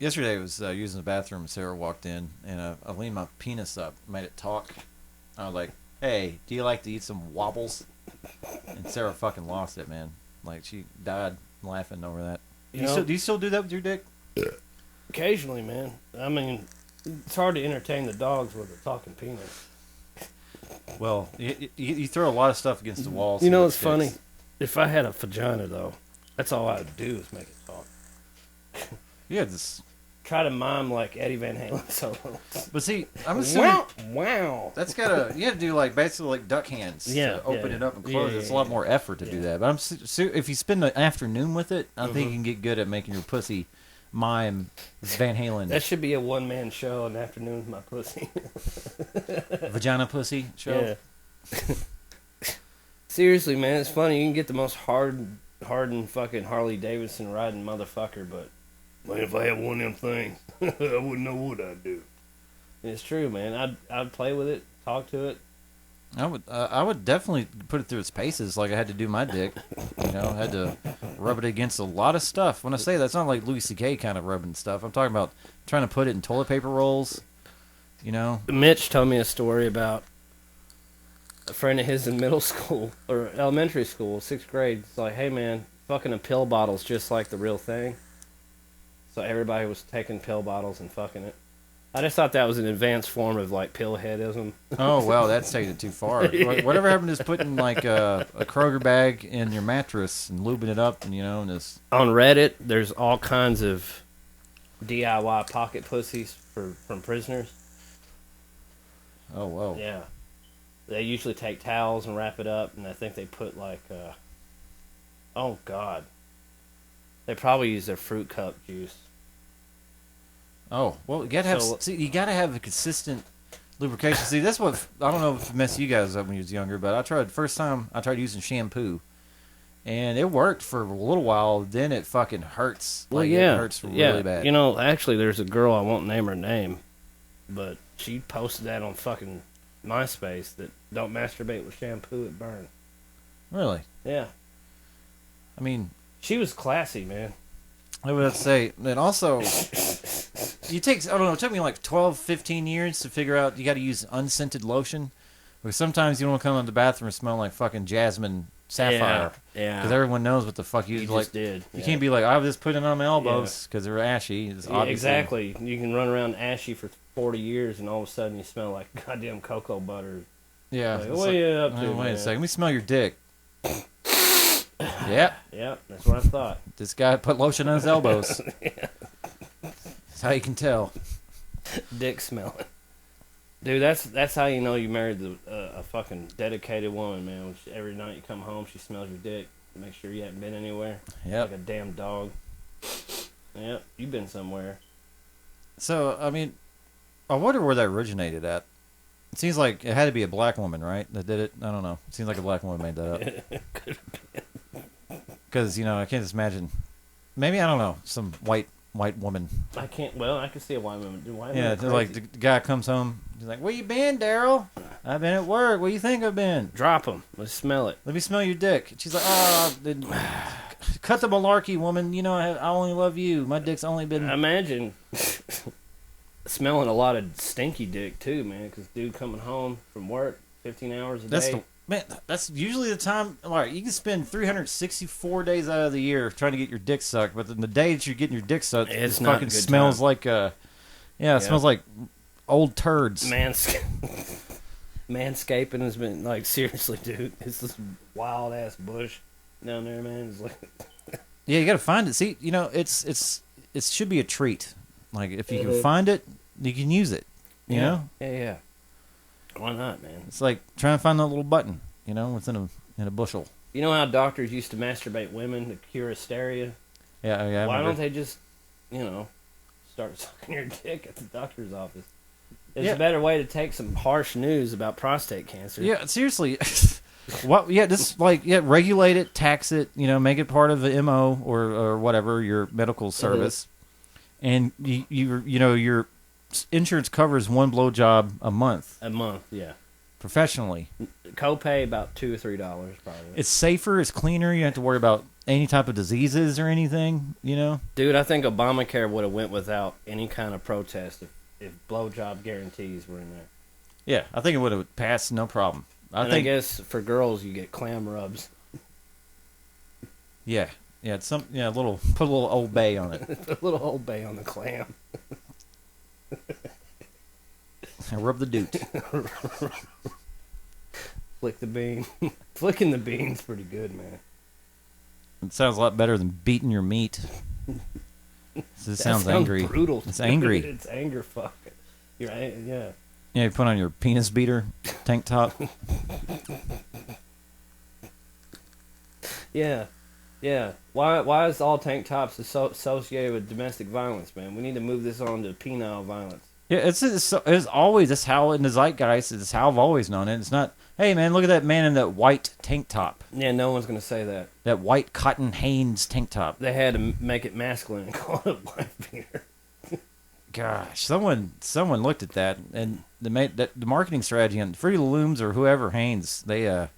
Yesterday I was using the bathroom. Sarah walked in, and I leaned my penis up, made it talk. I was like, "Hey, do you like to eat some wobbles?" And Sarah fucking lost it, man. Like she died laughing over that. Do you still do that with your dick? Occasionally, man. I mean, it's hard to entertain the dogs with a talking penis. Well, you throw a lot of stuff against the walls. You know, it's funny. If I had a vagina, though, that's all I would do is make it talk. Yeah, this. Try to mime like Eddie Van Halen solos. But see, I'm assuming wow. that's gotta you have to do like basically like duck hands to open it up and close it. It's a lot more effort to do that. But if you spend the afternoon with it, I think you can get good at making your pussy mime Van Halen. That should be a one-man show, an afternoon with my pussy. Vagina pussy show. Yeah. Seriously, man, it's funny. You can get the most hardened fucking Harley Davidson riding motherfucker, but man, if I had one of them things, I wouldn't know what I'd do. It's true, man. I'd play with it, talk to it. I would definitely put it through its paces like I had to do my dick. You know, I had to rub it against a lot of stuff. When I say that, it's not like Louis C.K. kind of rubbing stuff. I'm talking about trying to put it in toilet paper rolls. You know? Mitch told me a story about a friend of his in middle school, or elementary school, 6th grade. It's like, hey, man, fucking a pill bottle's just like the real thing. So everybody was taking pill bottles and fucking it. I just thought that was an advanced form of, like, pillheadism. Oh, well, that's taking it too far. Whatever happened is putting, like, a Kroger bag in your mattress and lubing it up, and, you know, and just... On Reddit, there's all kinds of DIY pocket pussies from prisoners. Oh, whoa. Yeah. They usually take towels and wrap it up, and I think they put, like, oh, God. They probably use their fruit cup juice. Oh, well, you gotta have a consistent lubrication. See, that's what I don't know if it messed you guys up when you was younger, but first time I tried using shampoo, and it worked for a little while. Then it fucking hurts. Well, yeah, it hurts really bad. You know, actually, there's a girl, I won't name her name, but she posted that on fucking MySpace that don't masturbate with shampoo, it burns. Really? Yeah. I mean, she was classy, man. I would say, and also, it took me like 12, 15 years to figure out you got to use unscented lotion. Because sometimes you don't want to come in the bathroom and smell like fucking jasmine sapphire. Yeah. Because everyone knows what the fuck you like. Just did. You can't be like, I was just putting it on my elbows because they're ashy. It's exactly. You can run around ashy for 40 years and all of a sudden you smell like goddamn cocoa butter. Yeah. Like, what are you up to, wait a second. Let me smell your dick. Yep. Yep, that's what I thought. This guy put lotion on his elbows. Yeah. That's how you can tell. Dick smelling. Dude, that's how you know you married a fucking dedicated woman, man. Which every night you come home, she smells your dick. Make sure you haven't been anywhere. Yep. Like a damn dog. Yep, you've been somewhere. So, I mean, I wonder where that originated at. It seems like it had to be a black woman, right, that did it? I don't know. It seems like a black woman made that up. Could have been. Because, you know, I can't just imagine. Maybe, I don't know, some white woman. I can see a white woman. Yeah, like the guy comes home. He's like, where you been, Daryl? I've been at work. Where you think I've been? Drop him. Let's smell it. Let me smell your dick. She's like, oh, cut the malarkey, woman. You know, I only love you. My dick's only been... Imagine smelling a lot of stinky dick, too, man. Because dude coming home from work 15 hours a day. That's usually the time. All right, you can spend 364 days out of the year trying to get your dick sucked, but then the day that you're getting your dick sucked, it fucking smells like it smells like old turds. Manscaping has been like, seriously, dude, it's this wild ass bush down there, man. It's like, yeah, you got to find it. See, you know, it should be a treat. Like if you can find it, you can use it. You know? Yeah. Why not, man? It's like trying to find that little button, you know, within a bushel. You know how doctors used to masturbate women to cure hysteria? Yeah. Why don't they just, start sucking your dick at the doctor's office? There's a better way to take some harsh news about prostate cancer. Yeah, seriously. What? Yeah, just regulate it, tax it, make it part of the MO or whatever your medical service, and your insurance covers one blowjob a month. A month, yeah. professionally. Copay about $2 or $3 probably. It's safer. It's cleaner. You don't have to worry about any type of diseases or anything. Dude, I think Obamacare would have went without any kind of protest if blowjob guarantees were in there. Yeah, I think it would have passed no problem. I guess for girls you get clam rubs. Yeah, it's put a little Old Bay on it. A little Old Bay on the clam. Rub the doot. Flick the bean. Flicking the bean's pretty good, man. It sounds a lot better than beating your meat. It sounds angry. Brutal. It's angry. It's anger fuck. Yeah. Yeah, you put on your penis beater tank top. Yeah. Why is all tank tops associated with domestic violence, man? We need to move this on to penile violence. Yeah, it's always, that's how in the zeitgeist, it's how I've always known it. It's not, hey man, look at that man in that white tank top. Yeah, no one's gonna say that. That white cotton Hanes tank top. They had to make it masculine and call it wife beater. Gosh, someone looked at that, and the marketing strategy on Fruity Looms or whoever Hanes, they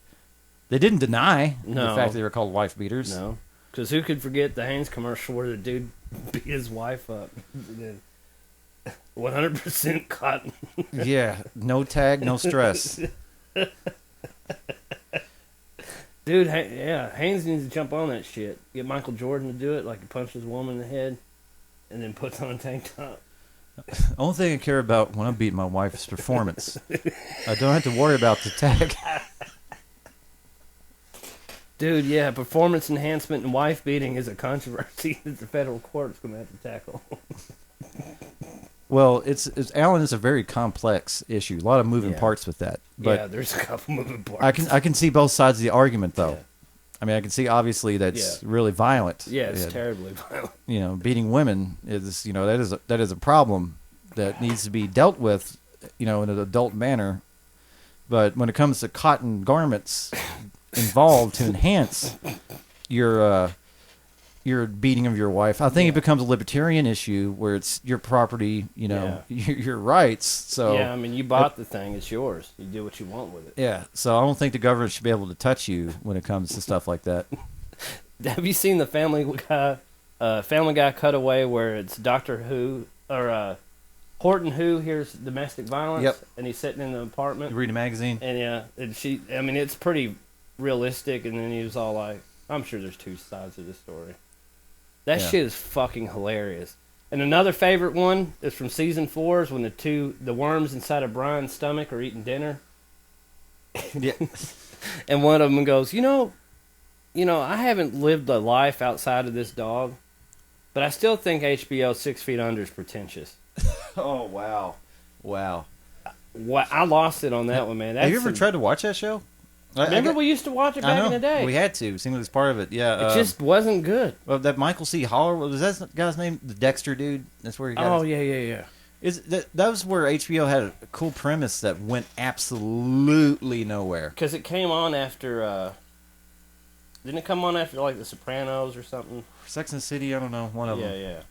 didn't deny the fact that they were called wife beaters. No, because who could forget the Hanes commercial where the dude beat his wife up? 100% cotton. Yeah, no tag, no stress. Dude, Hanes needs to jump on that shit. Get Michael Jordan to do it, like he punches a woman in the head, and then puts on a tank top. The only thing I care about when I'm beating my wife is performance. I don't have to worry about the tag. Dude, yeah, performance enhancement and wife beating is a controversy that the federal court's going to have to tackle. Well, Alan is a very complex issue. A lot of moving parts with that. But yeah, there's a couple moving parts. I can see both sides of the argument, though. Yeah. I mean, I can see obviously that's really violent. Yeah, it's terribly violent. Beating women is that is a problem that needs to be dealt with, in an adult manner. But when it comes to cotton garments involved to enhance your beating of your wife, I think it becomes a libertarian issue where it's your property, your rights. So yeah, I mean, you bought the thing; it's yours. You do what you want with it. Yeah, so I don't think the government should be able to touch you when it comes to stuff like that. Have you seen the Family Guy cutaway where it's Doctor Who or Horton Who hears domestic violence, and he's sitting in the apartment. You read a magazine, and it's pretty realistic. And then he was all like, "I'm sure there's two sides of this story." That shit is fucking hilarious. And another favorite one is from season 4 is when the worms inside of Brian's stomach are eating dinner. Yeah. And one of them goes, I haven't lived a life outside of this dog, but I still think HBO 6 Feet Under is pretentious. Oh, wow. I lost it on that one, man. Have you ever tried to watch that show? Remember we used to watch it back in the day? We had to. It seemed like it was part of it, yeah. It just wasn't good. Well, that Michael C. Holler, was that guy's name? The Dexter dude? That's where he got yeah. That was where HBO had a cool premise that went absolutely nowhere. Because it came on after... didn't it come on after, like, The Sopranos or something? Sex and the City, I don't know. One of them. Yeah.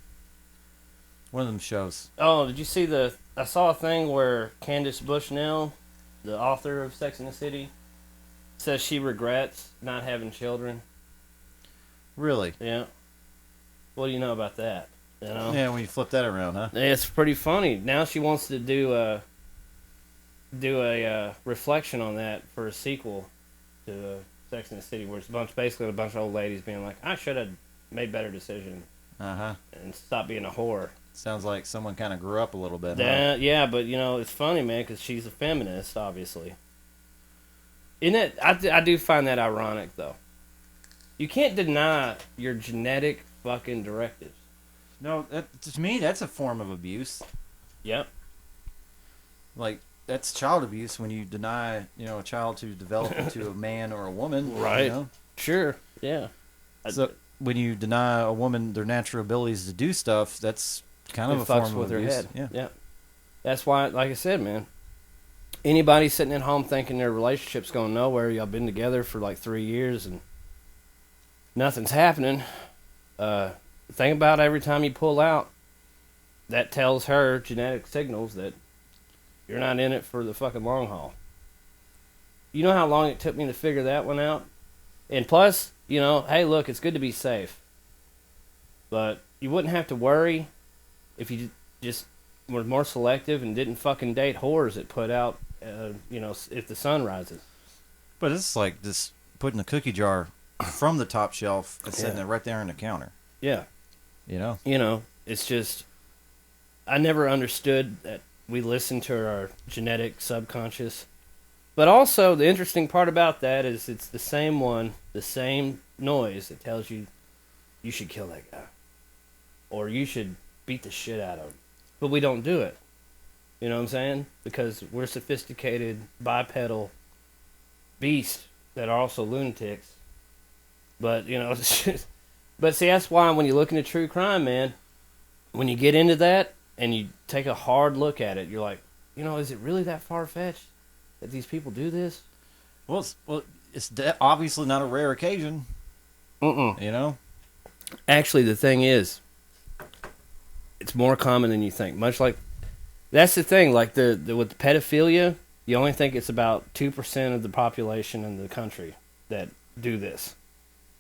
One of them shows. Oh, did you see I saw a thing where Candace Bushnell, the author of Sex and the City, says she regrets not having children. Really? Yeah. What do you know about that? Yeah, when you flip that around, huh? It's pretty funny. Now she wants to do a reflection on that for a sequel to Sex and the City, where it's basically a bunch of old ladies being like, I should have made better decisions. And stop being a whore. Sounds like someone kind of grew up a little bit. Yeah, but it's funny, man, because she's a feminist, obviously. Isn't it? I do find that ironic, though. You can't deny your genetic fucking directives. No, to me, that's a form of abuse. Yep. Like, that's child abuse when you deny, a child to develop into a man or a woman. Right. Sure. Yeah. So when you deny a woman their natural abilities to do stuff, that's kind of a form of abuse. Her head. Yeah. That's why, like I said, man. Anybody sitting at home thinking their relationship's going nowhere, y'all been together for like 3 years and nothing's happening, think about every time you pull out, that tells her genetic signals that you're not in it for the fucking long haul. You know how long it took me to figure that one out? And plus, hey, look, it's good to be safe. But you wouldn't have to worry if you just were more selective and didn't fucking date whores that put out, if the sun rises. But it's like just putting a cookie jar from the top shelf and setting it right there on the counter. Yeah. It's just, I never understood that we listen to our genetic subconscious. But also, the interesting part about that is it's the same noise that tells you you should kill that guy. Or you should beat the shit out of him. But we don't do it. You know what I'm saying? Because we're sophisticated, bipedal beasts that are also lunatics. But, it's just... But see, that's why when you look into true crime, man, when you get into that and you take a hard look at it, you're like, is it really that far-fetched that these people do this? Well, it's obviously not a rare occasion. Actually, the thing is, it's more common than you think. Much like, that's the thing, like with the pedophilia, you only think it's about 2% of the population in the country that do this.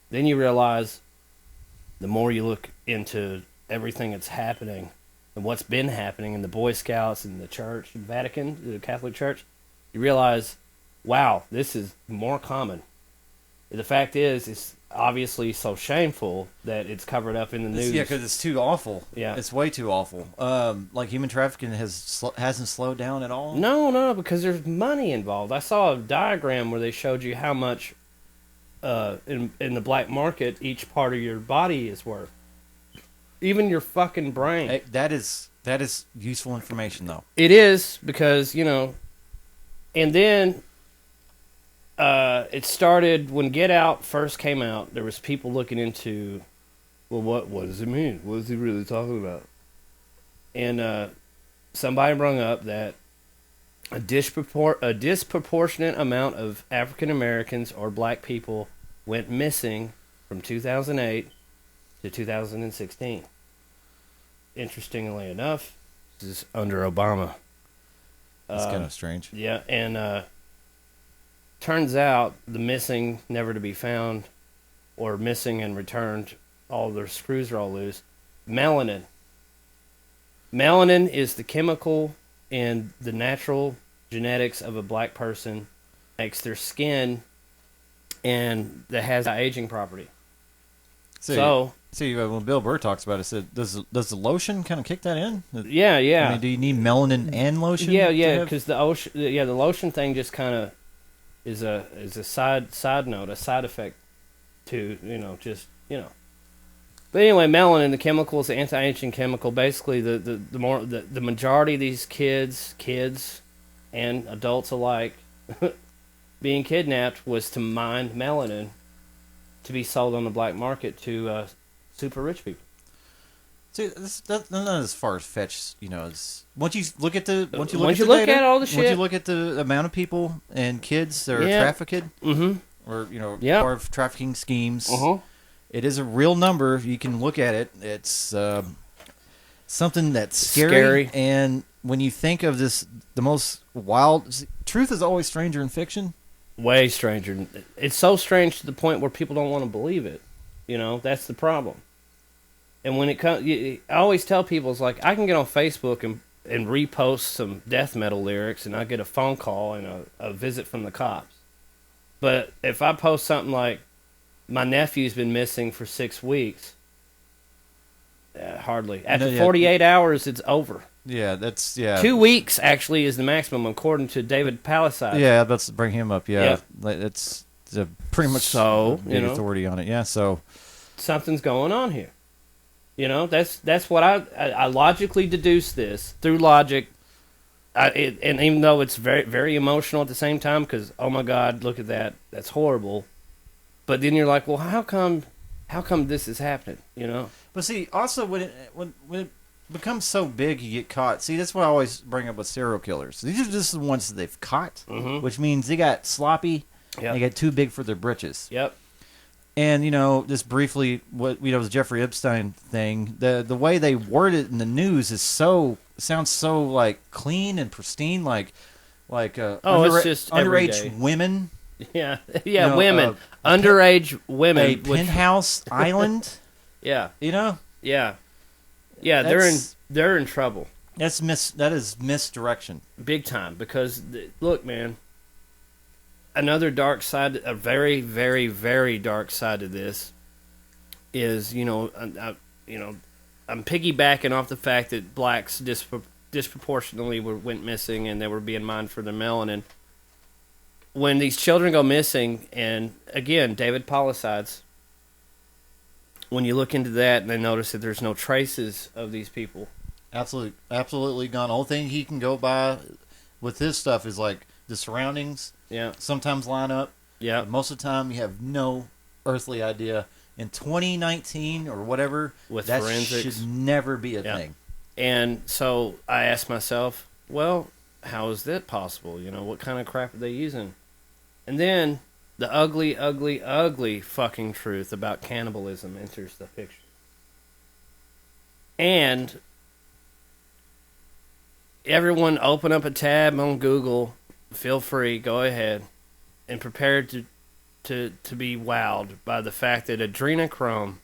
Then you realize, the more you look into everything that's happening and what's been happening in the Boy Scouts and the church, the Vatican, the Catholic Church, you realize, wow, this is more common. The fact is, it's obviously so shameful that it's covered up in the news. Yeah, because it's too awful. Yeah. It's way too awful. Like human trafficking hasn't slowed down at all? No, because there's money involved. I saw a diagram where they showed you how much in the black market each part of your body is worth. Even your fucking brain. Hey, that is useful information, though. It is, because, and then it started when Get Out first came out. There was people looking into, well, what does it mean? What is he really talking about? And somebody brought up that a disproportionate amount of African Americans or black people went missing from 2008 to 2016. Interestingly enough, this is under Obama. That's kind of strange. Yeah, and turns out the missing, never to be found, or missing and returned, all their screws are all loose. Melanin. Melanin is the chemical in the natural genetics of a black person, makes their skin, and that has aging property. So when Bill Burr talks about it, said does the lotion kind of kick that in? Yeah. I mean, do you need melanin and lotion? Yeah, because the lotion thing just kind of is a side note, a side effect to But anyway, melanin, the chemical, is the anti-aging chemical. Basically, the majority of these kids and adults alike being kidnapped was to mine melanin to be sold on the black market to super rich people. See, that's not as far fetched, as once you look at all the shit, once you look at the amount of people and kids that are trafficked, or part of trafficking schemes, it is a real number. You can look at it. It's something that's scary. And when you think of this, the most wild truth is always stranger in fiction. Way stranger. It's so strange to the point where people don't want to believe it. That's the problem. And when it comes, I always tell people, it's like, I can get on Facebook and repost some death metal lyrics, and I get a phone call and a visit from the cops. But if I post something like, my nephew's been missing for 6 weeks, hardly. After 48 hours, it's over. Yeah, that's 2 weeks actually is the maximum, according to David Palisade. Yeah, let's bring him up. Yeah, it's pretty much big authority on it. Yeah, so something's going on here. That's what I logically deduce this through logic. And even though it's very, very emotional at the same time, because oh my God, look at that, that's horrible. But then you're like, well, how come this is happening? But see, also when it becomes so big, you get caught. See, that's what I always bring up with serial killers. These are just the ones that they've caught, which means they got sloppy. Yep. They got too big for their britches. Yep. And just briefly, what the Jeffrey Epstein thing, the way they word it in the news sounds so like clean and pristine. Like like it's just every day. underage women. Yeah, A women, underage women, a penthouse island. Yeah, Yeah. They're in trouble. That is misdirection. Big time, because look, man, another dark side, a very, very, very dark side of this is, I'm piggybacking off the fact that blacks disproportionately went missing and they were being mined for their melanin. When these children go missing, and again, David Policides, when you look into that and they notice that there's no traces of these people. Absolutely gone. The only thing he can go by with his stuff is like the surroundings. Yeah. Sometimes line up. Yeah. But most of the time, you have no earthly idea. In 2019 or whatever, with that forensics, should never be a thing. And so I asked myself, well, how is that possible? What kind of crap are they using? And then the ugly, ugly, ugly fucking truth about cannibalism enters the picture. And everyone open up a tab on Google, feel free, go ahead, and prepare to be wowed by the fact that adrenochrome,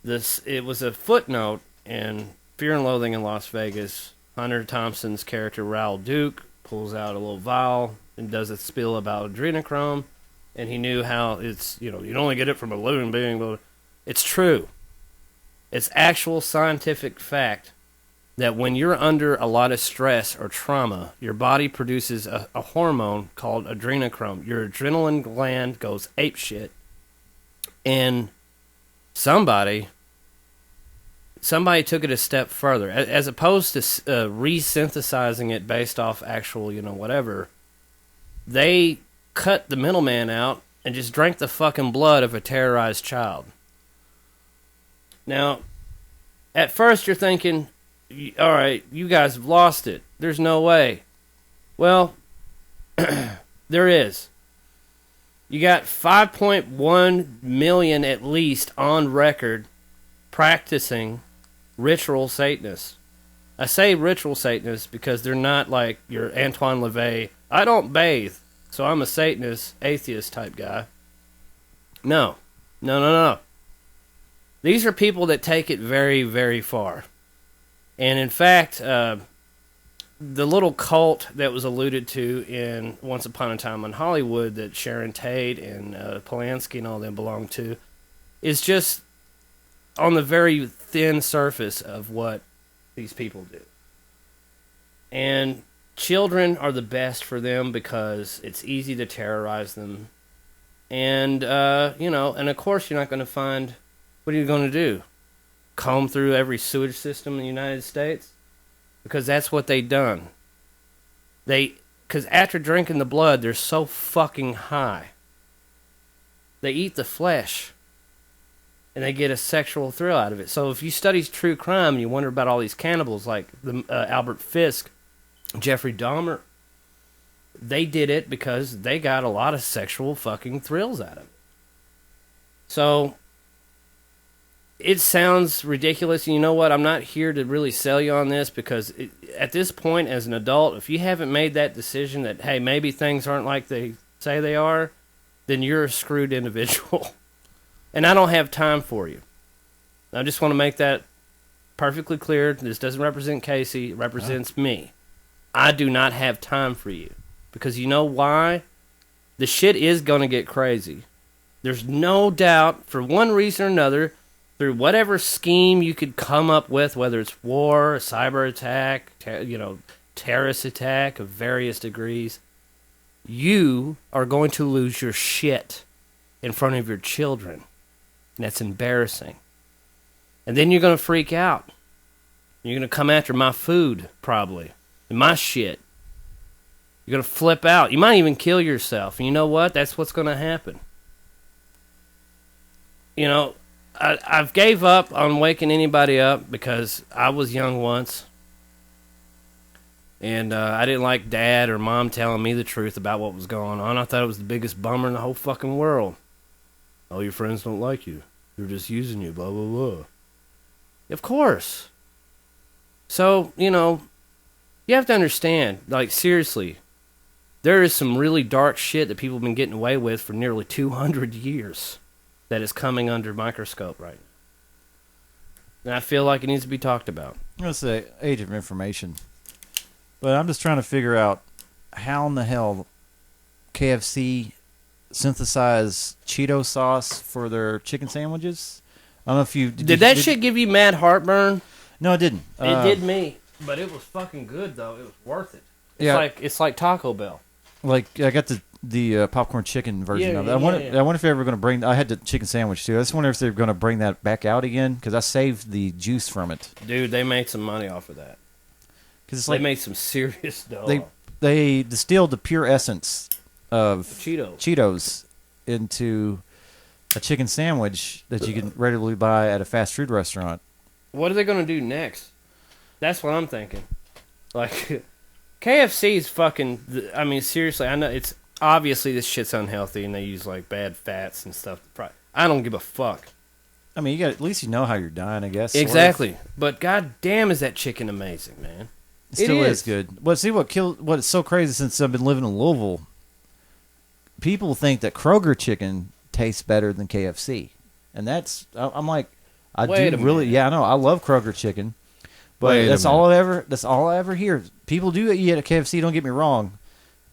it was a footnote in Fear and Loathing in Las Vegas. Hunter Thompson's character Raoul Duke pulls out a little vial and does a spiel about adrenochrome, and he knew how it's, you'd only get it from a living being, but it's true. It's actual scientific fact that when you're under a lot of stress or trauma, your body produces a hormone called adrenochrome. Your adrenaline gland goes apeshit, and somebody took it a step further. As opposed to resynthesizing it based off actual, whatever, they cut the middleman out and just drank the fucking blood of a terrorized child. Now, at first you're thinking, all right, you guys have lost it. There's no way. Well, there is. You got 5.1 million at least on record practicing ritual Satanists. I say ritual Satanists because they're not like your Antoine LaVey, I don't bathe, so I'm a Satanist, atheist type guy. No. These are people that take it very, very far. And in fact, the little cult that was alluded to in Once Upon a Time in Hollywood that Sharon Tate and Polanski and all them belong to is just on the very thin surface of what these people do. And children are the best for them because it's easy to terrorize them. And, and of course you're not going to find, what are you going to do? Comb through every sewage system in the United States? Because that's what they done. Because after drinking the blood, they're so fucking high. They eat the flesh. And they get a sexual thrill out of it. So if you study true crime and you wonder about all these cannibals like Albert Fisk, Jeffrey Dahmer, they did it because they got a lot of sexual fucking thrills out of it. So it sounds ridiculous. And you know what? I'm not here to really sell you on this because at this point as an adult, if you haven't made that decision that, hey, maybe things aren't like they say they are, then you're a screwed individual. And I don't have time for you. I just want to make that perfectly clear. This doesn't represent Casey. It represents me. I do not have time for you. Because you know why? The shit is going to get crazy. There's no doubt, for one reason or another, through whatever scheme you could come up with, whether it's war, a cyber attack, terrorist attack of various degrees, you are going to lose your shit in front of your children. And that's embarrassing. And then you're going to freak out. You're going to come after my food, probably, and my shit. You're going to flip out. You might even kill yourself. And you know what? That's what's going to happen. I've gave up on waking anybody up because I was young once. And I didn't like Dad or Mom telling me the truth about what was going on. I thought it was the biggest bummer in the whole fucking world. Oh, your friends don't like you. They're just using you, blah, blah, blah. Of course. So, You have to understand, like, seriously, there is some really dark shit that people have been getting away with for nearly 200 years that is coming under microscope right now. And I feel like it needs to be talked about. I'm going to say age of information. But I'm just trying to figure out how in the hell KFC synthesized Cheeto sauce for their chicken sandwiches. I don't know if you... Did that shit give you mad heartburn? No, it didn't. It did me. But it was fucking good, though. It was worth it. It's like Taco Bell. Like, I got the popcorn chicken version of it. I wonder if they're ever going to bring... I had the chicken sandwich, too. I just wonder if they're going to bring that back out again, because I saved the juice from it. Dude, they made some money off of that. Cause it's they made some serious dough. They distilled the pure essence of Cheetos into a chicken sandwich that you can readily buy at a fast food restaurant. What are they going to do next? That's what I'm thinking. Like, KFC's fucking... I mean, seriously, I know it's... Obviously, this shit's unhealthy, and they use, like, bad fats and stuff. I don't give a fuck. I mean, at least you know how you're dying, I guess. Exactly. Sort of. But goddamn is that chicken amazing, man. It still is good. But see what's so crazy since I've been living in Louisville, people think that Kroger chicken tastes better than KFC. And I'm like, I know, I love Kroger chicken. But that's all I ever hear. People do eat at KFC, don't get me wrong.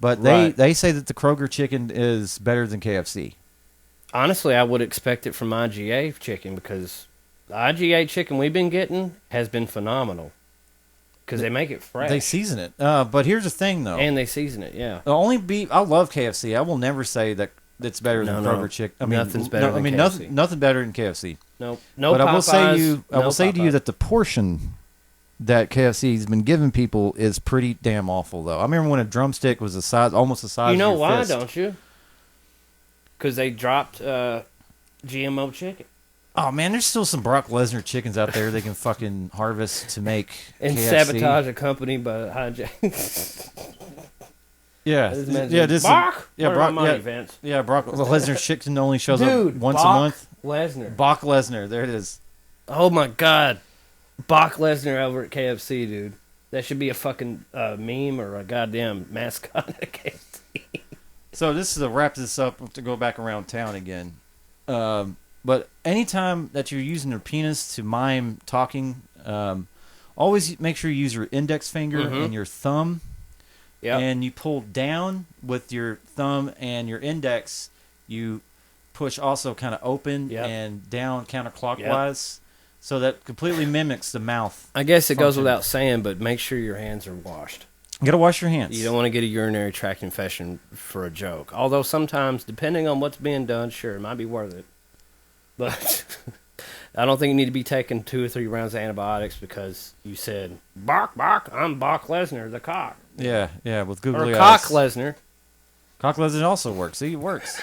But they say that the Kroger chicken is better than KFC. Honestly, I would expect it from IGA chicken, because the IGA chicken we've been getting has been phenomenal. Because they make it fresh. They season it. But here's the thing, though. And they season it, yeah. The only beef... I love KFC. I will never say that it's better than Kroger chicken. I mean, nothing's better than KFC. Nothing better than KFC. Nope. No but Popeyes, I will say to you that the portion that KFC's been giving people is pretty damn awful, though. I remember when a drumstick was almost the size of your fist. You know why, don't you? Because they dropped GMO chicken. Oh, man, there's still some Brock Lesnar chickens out there they can fucking harvest to make and KFC. Sabotage a company by hijacking. Yeah. Brock? Brock Lesnar's chicken only shows up once a month. Lesnar. Brock Lesnar, there it is. Oh, my God. Brock Lesnar over at KFC, dude. That should be a fucking meme or a goddamn mascot at KFC. So this is to wrap this up to go back around town again. But anytime that you're using your penis to mime talking, always make sure you use your index finger and your thumb. Yeah. And you pull down with your thumb and your index. You push also kind of open and down counterclockwise. Yep. So that completely mimics the mouth. I guess it goes without saying, but make sure your hands are washed. You gotta wash your hands. You don't want to get a urinary tract infection for a joke. Although sometimes, depending on what's being done, sure, it might be worth it. But I don't think you need to be taking 2 or 3 rounds of antibiotics because you said, Bark, I'm Brock Lesnar, the cock. Yeah, with googly eyes. Or Cock Lesnar. Cock Lesnar also works. See, it works.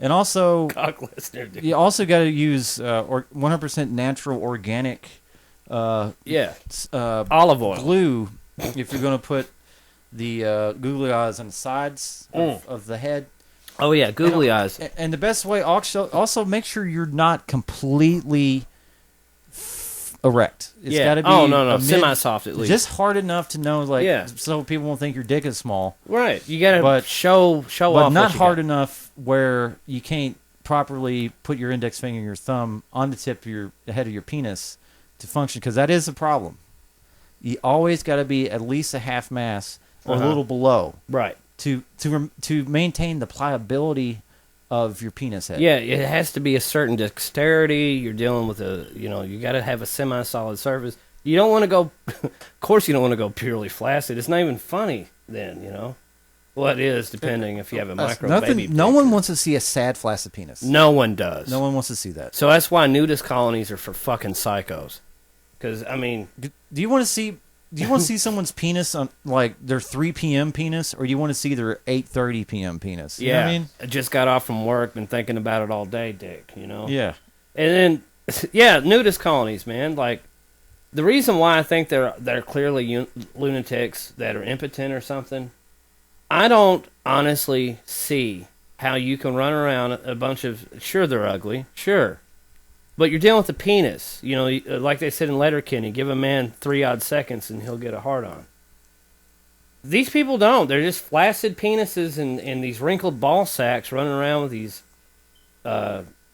And also, Cock Lesnar, dude. You also got to use 100% natural organic olive oil glue if you're going to put the googly eyes on the sides of the head. Oh, yeah, googly eyes. And the best way, also make sure you're not completely erect. It's got to be semi-soft at least. Just hard enough to know, so people won't think your dick is small. Right. You got to show off. But not hard enough where you can't properly put your index finger and your thumb on the tip of the head of your penis to function, because that is a problem. You always got to be at least a half mass or a little below. Right. To maintain the pliability of your penis head. Yeah, it has to be a certain dexterity. You're dealing with you got to have a semi-solid surface. You don't want to go, of course you don't want to go purely flaccid. It's not even funny then, Well, it is, depending if you have a micro baby. No one wants to see a sad, flaccid penis. No one does. No one wants to see that. So that's why nudist colonies are for fucking psychos. Because, I mean... Do you want to see someone's penis on, like, their 3 p.m. penis, or do you want to see their 8:30 p.m. penis? You know what I mean? I just got off from work, been thinking about it all day, Dick, Yeah. And then, nudist colonies, man. Like, the reason why I think they're clearly lunatics that are impotent or something, I don't honestly see how you can run around a bunch of... Sure, they're ugly. Sure. But you're dealing with the penis. Like they said in Letterkenny, give a man 3 odd seconds and he'll get a hard-on. These people don't. They're just flaccid penises and these wrinkled ball sacks running around with these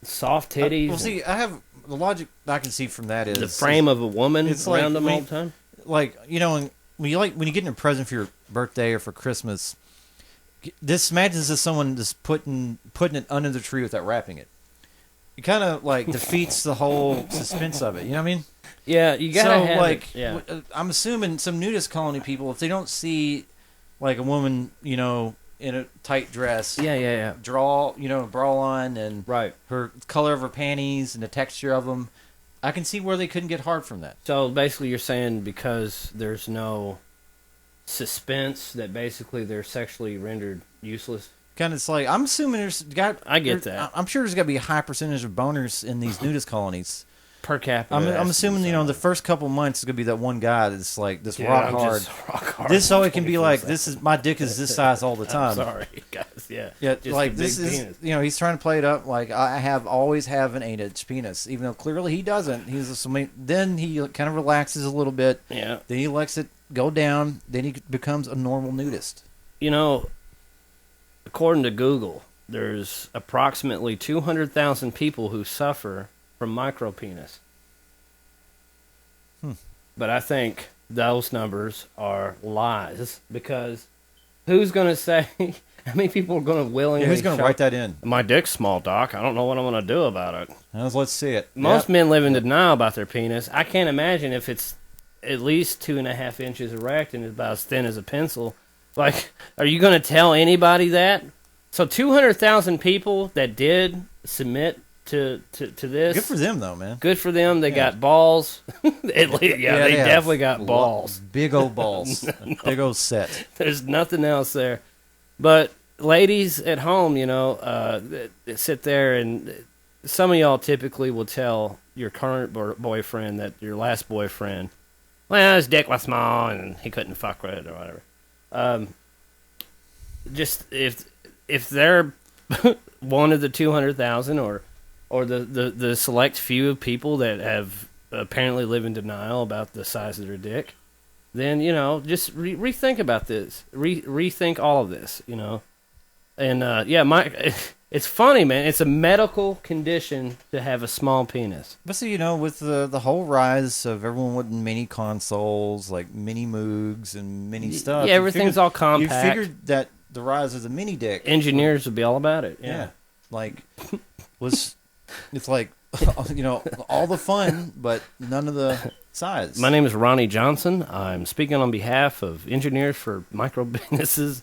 soft titties. Well, see, I have the logic I can see from that is the frame of a woman it's around like them all the time. Like, you know, when you get a present for your birthday or for Christmas, this imagines as someone just putting it under the tree without wrapping it. It kind of like defeats the whole suspense of it. You know what I mean? Yeah, you gotta have like, it. Yeah. I'm assuming some nudist colony people, if they don't see like a woman, you know, in a tight dress, draw, you know, a bra line and right, her color of her panties and the texture of them, I can see where they couldn't get hard from that. So basically, you're saying because there's no suspense that basically they're sexually rendered useless. Kind of, it's like I'm assuming I get that. I'm sure there's got to be a high percentage of boners in these nudist colonies. Per capita. I'm assuming, you know, the first couple months is gonna be that one guy that's like this rock hard. This so it can be like this is my dick is this size all the time. I'm sorry, guys. Yeah. Just like this is penis. You know, he's trying to play it up like I always have an 8-inch penis, even though clearly he doesn't. Then he kind of relaxes a little bit. Yeah. Then he lets it go down. Then he becomes a normal nudist. You know, according to Google, there's approximately 200,000 people who suffer from micropenis. But I think those numbers are lies because who's going to say how many people are going to willingly who's going to write that in? My dick's small, doc. I don't know what I'm going to do about it. Let's see it. Most men live in denial about their penis. I can't imagine if it's at least 2.5 inches erect and it's about as thin as a pencil. Like, are you going to tell anybody that? So 200,000 people that did submit to this. Good for them, though, man. Good for them. They got balls. At least, they definitely got balls. Big old balls. Big old set. There's nothing else there. But ladies at home, you know, sit there and some of y'all typically will tell your current boyfriend that your last boyfriend, well, his dick was small and he couldn't fuck with it or whatever. Just if they're one of the 200,000 or the select few of people that have apparently live in denial about the size of their dick, then, you know, just rethink about this. Rethink all of this, you know. And, it's funny, man. It's a medical condition to have a small penis. But see, you know, with the whole rise of everyone wanting mini consoles, like mini Moogs and mini stuff. Yeah, everything's all compact. You figured that the rise of the mini dick. Engineers would be all about it. Yeah. Like, it's like, you know, all the fun, but none of the size. My name is Ronnie Johnson. I'm speaking on behalf of Engineers for Micro Businesses.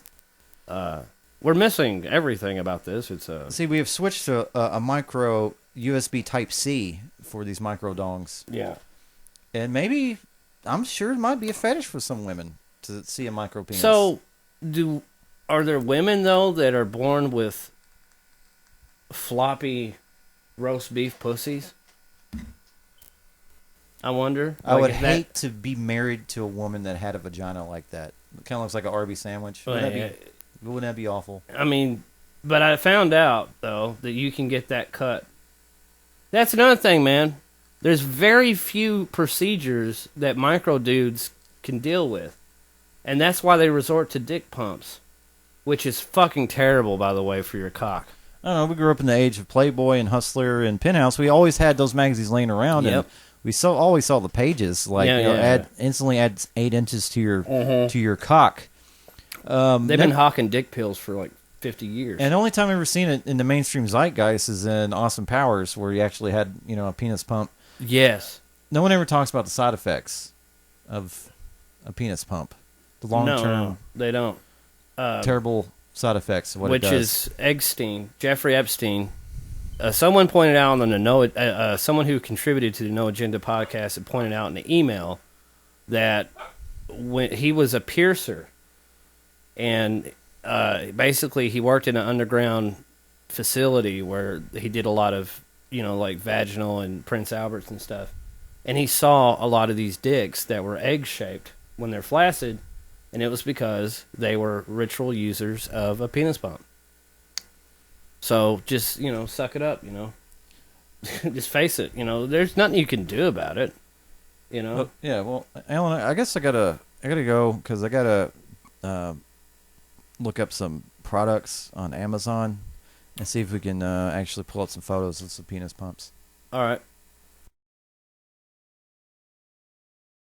We're missing everything about this. See, we have switched to a micro USB Type-C for these micro dongs. Yeah. And maybe, I'm sure it might be a fetish for some women to see a micro penis. So, are there women, though, that are born with floppy roast beef pussies? I wonder. I would hate to be married to a woman that had a vagina like that. It kind of looks like an Arby's sandwich. Wouldn't that be awful? I mean, but I found out, though, that you can get that cut. That's another thing, man. There's very few procedures that micro dudes can deal with. And that's why they resort to dick pumps, which is fucking terrible, by the way, for your cock. I don't know. We grew up in the age of Playboy and Hustler and Penthouse. We always had those magazines laying around, and we always saw the pages. Like, instantly add 8 inches to your cock. They've been hawking dick pills for like 50 years. And the only time I've ever seen it in the mainstream zeitgeist is in Austin Powers, where he actually had, you know, a penis pump. Yes. No one ever talks about the side effects of a penis pump. The long-term. No, they don't. Terrible side effects of what it does. Which is Jeffrey Epstein. Someone pointed out on the someone who contributed to the No Agenda podcast had pointed out in the email that when he was a piercer, and basically he worked in an underground facility where he did a lot of, you know, like vaginal and Prince Alberts and stuff, and he saw a lot of these dicks that were egg-shaped when they're flaccid, and it was because they were ritual users of a penis pump. So just, you know, suck it up, you know. Just face it, you know. There's nothing you can do about it, you know. Well, yeah, well, Alan, I guess I gotta go because I got look up some products on Amazon and see if we can actually pull up some photos of some penis pumps. All right.